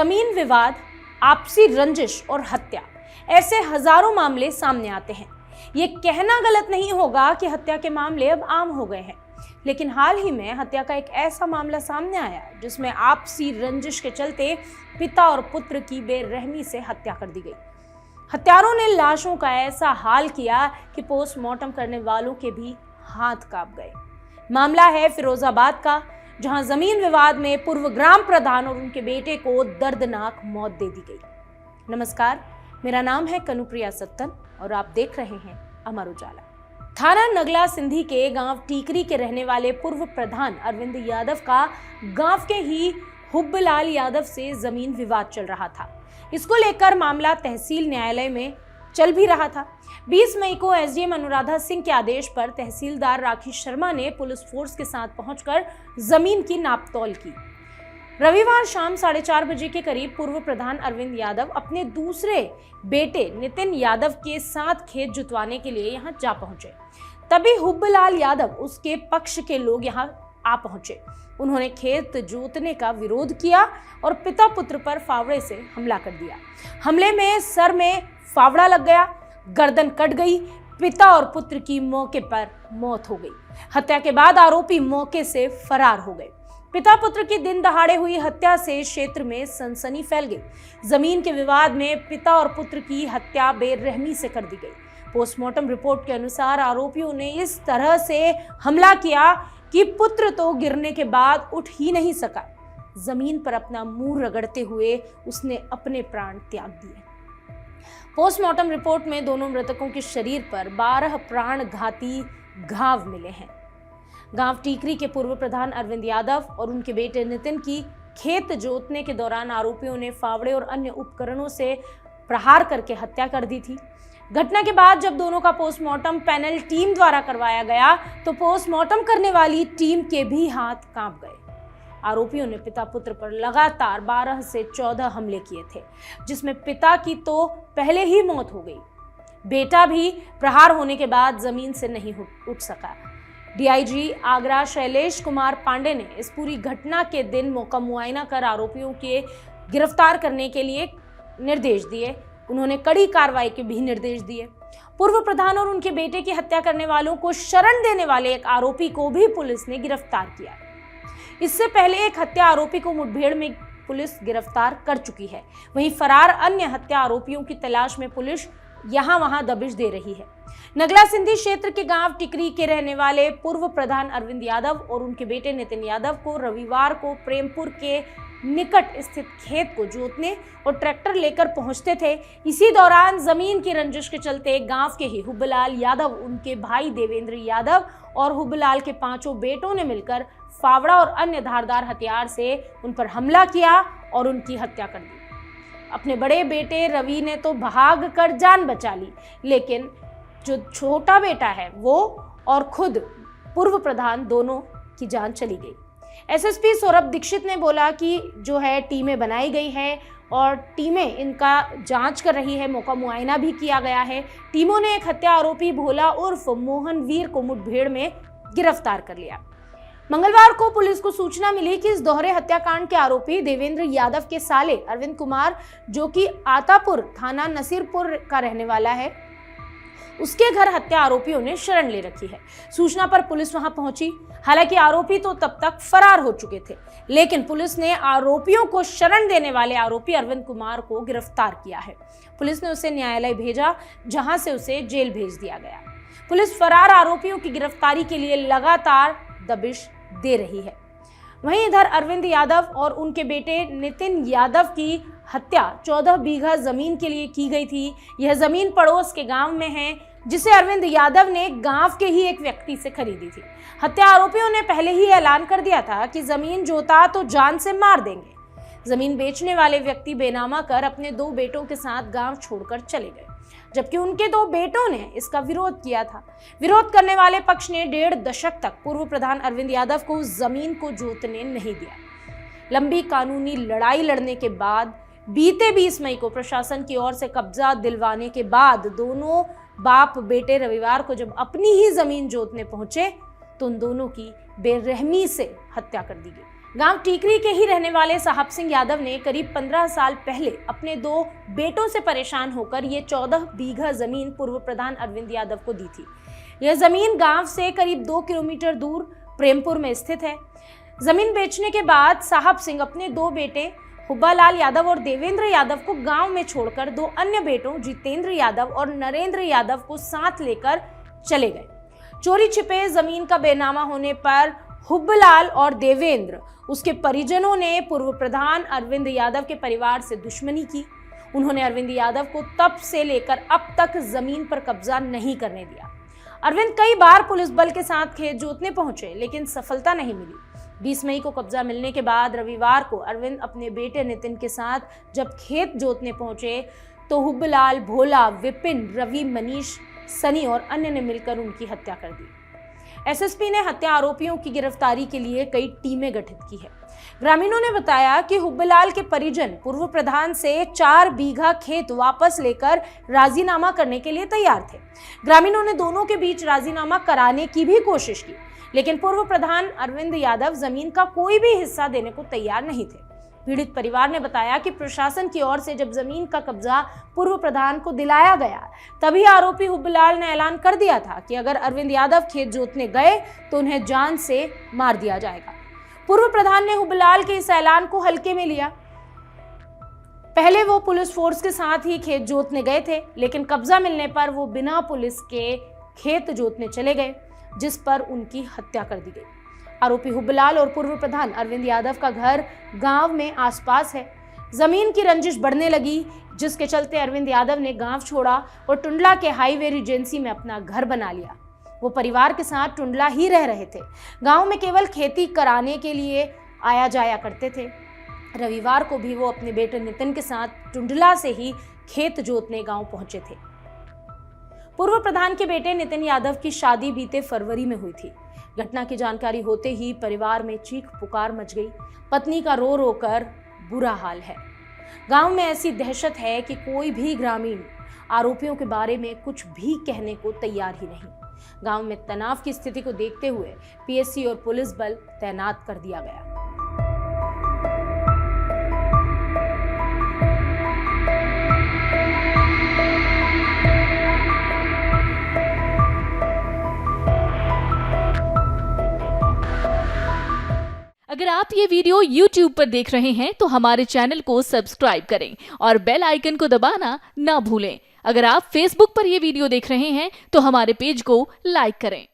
जमीन विवाद, आपसी रंजिश और हत्या, ऐसे हजारों मामले सामने आते हैं। ये कहना गलत नहीं होगा कि हत्या के मामले अब आम हो गए हैं, लेकिन हाल ही में हत्या का एक ऐसा मामला सामने आया जिसमें आपसी रंजिश के चलते पिता और पुत्र की बेरहमी से हत्या कर दी गई। हत्यारों ने लाशों का ऐसा हाल किया कि पोस्टमार्टम करने वालों के भी हाथ कांप गए। मामला है फिरोजाबाद का, जहां जमीन विवाद में पूर्व ग्राम प्रधान और उनके बेटे को दर्दनाक मौत दे दी गई। नमस्कार, मेरा नाम है कनुप्रिया सत्तन और आप देख रहे हैं अमर उजाला। थाना नगला सिंधी के गांव टीकरी के रहने वाले पूर्व प्रधान अरविंद यादव का गांव के ही हुब्बलाल यादव से जमीन विवाद चल रहा था। इसको लेकर मामला तहसील न्यायालय में चल भी रहा था। 20 मई को एसडीएम अनुराधा सिंह के आदेश पर तहसीलदार राखी शर्मा ने पुलिस फोर्स के साथ पहुंचकर जमीन की नापतोल की। रविवार शाम 4:30 बजे के करीब पूर्व प्रधान अरविंद यादव अपने दूसरे बेटे नितिन यादव के साथ खेत जुतवाने के लिए यहां जा पहुंचे। तभी हुब्बलाल यादव उसके पक्ष के लोग यहां आ पहुंचे। उन्होंने खेत जोतने का विरोध किया और पिता पुत्र पर फावड़े से हमला कर दिया। हमले में सर में फावड़ा लग गया, गर्दन कट गई। पिता और पुत्र की मौके पर मौत हो गई। हत्या के बाद आरोपी मौके से फरार हो गए। पिता पुत्र की दिन दहाड़े हुई हत्या से क्षेत्र में सनसनी फैल गई। जमीन के विवाद में पिता और पुत्र की हत्या बेरहमी से कर दी गई। पोस्टमार्टम रिपोर्ट के अनुसार आरोपियों ने इस तरह से हमला किया कि पुत्र तो गिरने के बाद उठ ही नहीं सका। जमीन पर अपना मुंह रगड़ते हुए उसने अपने प्राण त्याग दिए। पोस्टमार्टम रिपोर्ट में दोनों मृतकों के शरीर पर 12 प्राणघाती घाव मिले हैं। गांव टीकरी के पूर्व प्रधान अरविंद यादव और उनके बेटे नितिन की खेत जोतने के दौरान आरोपियों ने फावड़े और अन्य उपकरणों से प्रहार करके हत्या कर दी थी। घटना के बाद जब दोनों का पोस्टमार्टम पैनल टीम द्वारा करवाया गया तो पोस्टमार्टम करने वाली टीम के भी हाथ कांप गए। आरोपियों ने पिता पुत्र पर लगातार 12 से 14 हमले किए थे, जिसमें पिता की तो पहले ही मौत हो गई। बेटा भी प्रहार होने के बाद जमीन से नहीं उठ सका। डीआईजी आगरा शैलेश कुमार पांडे ने इस पूरी घटना के दिन मौका मुआयना कर आरोपियों के गिरफ्तार करने के लिए निर्देश दिए। उन्होंने कड़ी कार्रवाई के भी निर्देश दिए। पूर्व प्रधान और उनके बेटे की हत्या करने वालों को शरण देने वाले एक आरोपी को भी पुलिस ने गिरफ्तार किया। इससे पहले एक हत्या आरोपी को मुठभेड़ में पुलिस गिरफ्तार कर चुकी है। वहीं फरार अन्य हत्या आरोपियों की तलाश में पुलिस यहां वहां दबिश दे रही है। नगला सिंधी क्षेत्र के गांव टिकरी के रहने वाले पूर्व प्रधान अरविंद यादव और उनके बेटे नितिन यादव को रविवार को प्रेमपुर के निकट स्थित खेत को जोतने और ट्रैक्टर लेकर पहुंचते थे। इसी दौरान जमीन की रंजिश के चलते गांव के ही हुब्बलाल यादव, उनके भाई देवेंद्र यादव और हुब्बलाल के 5 बेटों ने मिलकर फावड़ा और अन्य धारदार हथियार से उन पर हमला किया और उनकी हत्या कर दी। अपने बड़े बेटे रवि ने तो भाग कर जान बचा ली, लेकिन जो छोटा बेटा है वो और खुद पूर्व प्रधान दोनों की जान चली गई। एसएसपी सौरभ दीक्षित ने बोला कि जो है टीमें बनाई गई हैं और टीमें इनका जांच कर रही है, मौका मुआयना भी किया गया है। टीमों ने एक हत्या आरोपी भोला उर्फ मोहन वीर को मुठभेड़ में गिरफ्तार कर लिया। मंगलवार को पुलिस को सूचना मिली कि इस दोहरे हत्याकांड के आरोपी देवेंद्र यादव के साले अरविंद कुमार, जो कि आतापुर थाना नसीरपुर का रहने वाला है, उसके घर हत्या आरोपियों ने शरण ले रखी है। सूचना पर पुलिस वहां पहुंची। हालांकि आरोपी तो तब तक फरार हो चुके थे, लेकिन पुलिस ने आरोपियों को शरण देने वाले आरोपी अरविंद कुमार को गिरफ्तार किया है। पुलिस ने उसे न्यायालय भेजा, जहां से उसे जेल भेज दिया गया। पुलिस फरार आरोपियों की गिरफ्तारी के लिए लगातार दबिश दे रही है। वहीं इधर अरविंद यादव और उनके बेटे नितिन यादव की हत्या 14 बीघा जमीन के लिए की गई थी। यह जमीन पड़ोस के गांव में है, जिसे अरविंद यादव ने गांव के ही एक व्यक्ति से खरीदी थी। हत्या आरोपियों ने पहले ही ऐलान कर दिया था कि जमीन जोता तो जान से मार देंगे। जमीन बेचने वाले व्यक्ति बेनामा कर अपने 2 बेटों के साथ गांव छोड़कर चले गए, जबकि उनके 2 बेटों ने इसका विरोध किया था। विरोध करने वाले पक्ष ने 1.5 दशक तक पूर्व प्रधान अरविंद यादव को जमीन को जोतने नहीं दिया। लंबी कानूनी लड़ाई लड़ने के बाद बीते 20 मई को प्रशासन की ओर से कब्जा दिलवाने के बाद दोनों बाप बेटे रविवार को जब अपनी ही जमीन जोतने पहुंचे तो उन दोनों की बेरहमी से हत्या कर दी गई। गांव टीकरी के ही रहने वाले साहब सिंह यादव ने करीब 15 साल पहले अपने 2 बेटों से परेशान होकर ये 14 बीघा जमीन पूर्व प्रधान अरविंद यादव को दी थी। यह जमीन गांव से करीब 2 किलोमीटर दूर प्रेमपुर में स्थित है। जमीन बेचने के बाद साहब सिंह अपने 2 बेटे हुब्बालाल यादव और देवेंद्र यादव को गांव में छोड़कर 2 अन्य बेटों जितेंद्र यादव और नरेंद्र यादव को साथ लेकर चले गए। चोरी छिपे जमीन का बेनामा होने पर हुब्बालाल और देवेंद्र उसके परिजनों ने पूर्व प्रधान अरविंद यादव के परिवार से दुश्मनी की। उन्होंने अरविंद यादव को तब से लेकर अब तक जमीन पर कब्जा नहीं करने दिया। अरविंद कई बार पुलिस बल के साथ खेत जोतने पहुंचे, लेकिन सफलता नहीं मिली। 20 मई को कब्जा मिलने के बाद रविवार को अरविंद अपने बेटे नितिन के साथ जब खेत जोतने पहुंचे तो हुब्बालाल, भोला, विपिन, रवि, मनीष, सनी और अन्य ने मिलकर उनकी हत्या कर दी। एसएसपी ने हत्या आरोपियों की गिरफ्तारी के लिए कई टीमें गठित की है। ग्रामीणों ने बताया कि हुब्बालाल के परिजन पूर्व प्रधान से 4 बीघा खेत वापस लेकर राजीनामा करने के लिए तैयार थे। ग्रामीणों ने दोनों के बीच राजीनामा कराने की भी कोशिश की, लेकिन पूर्व प्रधान अरविंद यादव जमीन का कोई भी हिस्सा देने को तैयार नहीं थे। पीड़ित परिवार ने बताया कि प्रशासन की ओर से जब जमीन का कब्जा पूर्व प्रधान को दिलाया गया, तभी आरोपी हुब्बालाल ने ऐलान कर दिया था कि अगर अरविंद यादव खेत जोतने गए तो उन्हें जान से मार दिया जाएगा। पूर्व प्रधान ने हुब्बालाल के इस ऐलान को हल्के में लिया। पहले वो पुलिस फोर्स के साथ ही खेत जोतने गए थे, लेकिन कब्जा मिलने पर वो बिना पुलिस के खेत जोतने चले गए, जिस पर उनकी हत्या कर दी गई। आरोपी हुब्बालाल और पूर्व प्रधान अरविंद यादव का घर गांव में आसपास है। जमीन की रंजिश बढ़ने लगी, जिसके चलते अरविंद यादव ने गांव छोड़ा और टुंडला के हाईवे रिजेंसी में अपना घर बना लिया। वो परिवार के साथ टुंडला ही रह रहे थे। गांव में केवल खेती कराने के लिए आया जाया करते थे। रविवार को भी वो अपने बेटे नितिन के साथ टुंडला से ही खेत जोतने गांव पहुंचे थे। पूर्व प्रधान के बेटे नितिन यादव की शादी बीते फरवरी में हुई थी। घटना की जानकारी होते ही परिवार में चीख पुकार मच गई। पत्नी का रो रो कर बुरा हाल है। गांव में ऐसी दहशत है कि कोई भी ग्रामीण आरोपियों के बारे में कुछ भी कहने को तैयार ही नहीं। गांव में तनाव की स्थिति को देखते हुए पीएससी और पुलिस बल तैनात कर दिया गया। अगर आप ये वीडियो YouTube पर देख रहे हैं तो हमारे चैनल को सब्सक्राइब करें और बेल आइकन को दबाना ना भूलें। अगर आप Facebook पर ये वीडियो देख रहे हैं तो हमारे पेज को लाइक करें।